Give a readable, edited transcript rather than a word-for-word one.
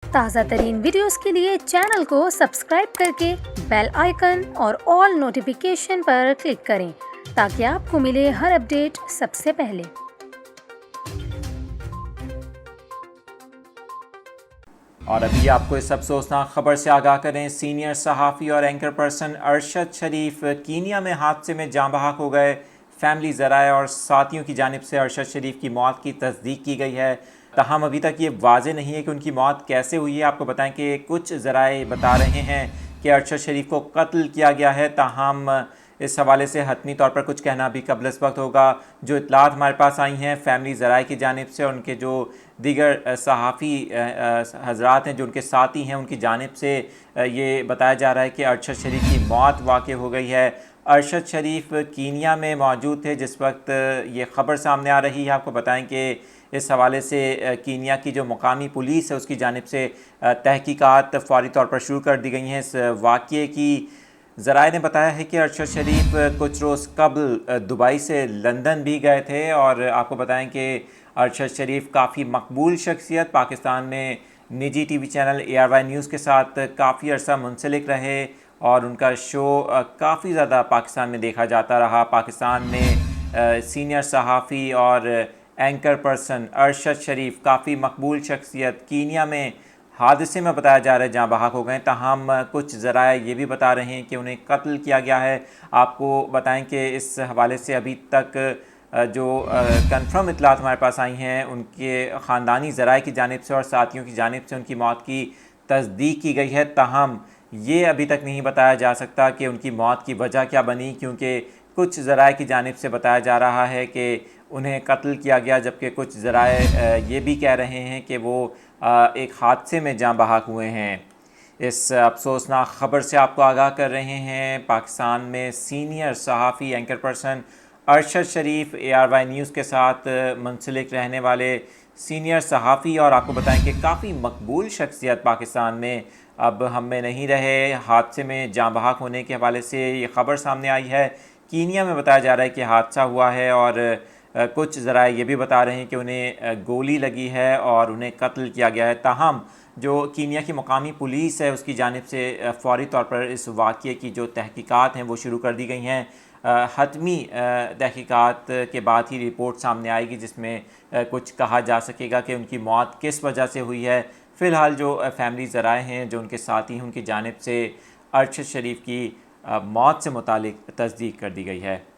ताज़ा तरीन वीडियोस के लिए चैनल को सब्सक्राइब करके बेल आइकन और ऑल नोटिफिकेशन पर क्लिक करें ताकि आपको मिले हर अपडेट सबसे पहले। और अभी आपको इस अफसोसनाक खबर से आगाह करें, सीनियर सहाफ़ी और एंकर पर्सन अरशद शरीफ कीनिया में हादसे में जाँ बहक हो गए। फैमिली ज़राए और साथियों की जानिब से अरशद शरीफ की मौत की तस्दीक की गई है, तहम अभी तक ये वाज़ेह नहीं है कि उनकी मौत कैसे हुई है। आपको बताएं कि कुछ ज़राए बता रहे हैं कि अरशद शरीफ को कत्ल किया गया है, तहम इस हवाले से हतमी तौर पर कुछ कहना भी कबल इस वक्त होगा। जो इतलात हमारे पास आई हैं फैमिली ज़राए की जानिब से और उनके जो दीगर सहाफ़ी हजरात हैं जो उनके साथी हैं उनकी जानिब से ये बताया जा रहा है कि अरशद शरीफ की मौत वाक़ हो गई है। अरशद शरीफ कीनिया में मौजूद थे जिस वक्त ये ख़बर सामने आ रही है। आपको बताएं कि इस हवाले से कीनिया की जो मुकामी पुलिस है उसकी जानिब से तहकीकात फ़ौरी तौर पर शुरू कर दी गई हैं इस वाक़ये की। ज़राए ने बताया है कि अरशद शरीफ कुछ रोज़ कबल दुबई से लंदन भी गए थे और आपको बताएं कि अरशद शरीफ काफ़ी मकबूल शख्सियत, पाकिस्तान में निजी टीवी चैनल ARY न्यूज़ के साथ काफ़ी अरसा मुंसलिक रहे और उनका शो काफ़ी ज़्यादा पाकिस्तान में देखा जाता रहा। पाकिस्तान में सीनियर सहाफ़ी और एंकर पर्सन अरशद शरीफ काफ़ी मकबूल शख्सियत कीनिया में हादसे में बताया जा रहा है जहाँ बहक हो गए, तहम कुछ ज़राए ये भी बता रहे हैं कि उन्हें कत्ल किया गया है। आपको बताएं कि इस हवाले से अभी तक जो कंफर्म इतलात हमारे पास आई हैं उनके ख़ानदानी ज़राए की जानिब से और साथियों की जानिब से उनकी मौत की तस्दीक की गई है, तहम ये अभी तक नहीं बताया जा सकता कि उनकी मौत की वजह क्या बनी, क्योंकि कुछ ज़राए की जानिब से बताया जा रहा है कि उन्हें कत्ल किया गया, जबकि कुछ ज़राए ये भी कह रहे हैं कि वो एक हादसे में जाँ बहक हुए हैं। इस अफसोसनाक ख़बर से आपको आगाह कर रहे हैं, पाकिस्तान में सीनियर सहाफ़ी एंकर पर्सन अरशद शरीफ ARY न्यूज़ के साथ मुंसलिक रहने वाले सीनियर सहाफ़ी और आपको बताएं कि काफ़ी मकबूल शख्सियत पाकिस्तान में अब हम में नहीं रहे। हादसे में जाँ बहक होने के हवाले से ये ख़बर सामने आई है। कीनिया में बताया जा रहा है कि हादसा हुआ है और कुछ ज़राए ये भी बता रहे हैं कि उन्हें गोली लगी है और उन्हें कत्ल किया गया है। ताहम जो कीनिया की मुकामी पुलिस है उसकी जानिब से फ़ौरी तौर पर इस वाक़ये की जो तहकीकात हैं वो शुरू कर दी गई हैं। हतमी तहकीकात के बाद ही रिपोर्ट सामने आएगी जिसमें कुछ कहा जा सकेगा कि उनकी मौत किस वजह से हुई है। फ़िलहाल जो फैमिली ज़राए हैं जो उनके साथी हैं उनकी जानिब से अरशद शरीफ की मौत से मुतालिक तस्दीक कर दी गई है।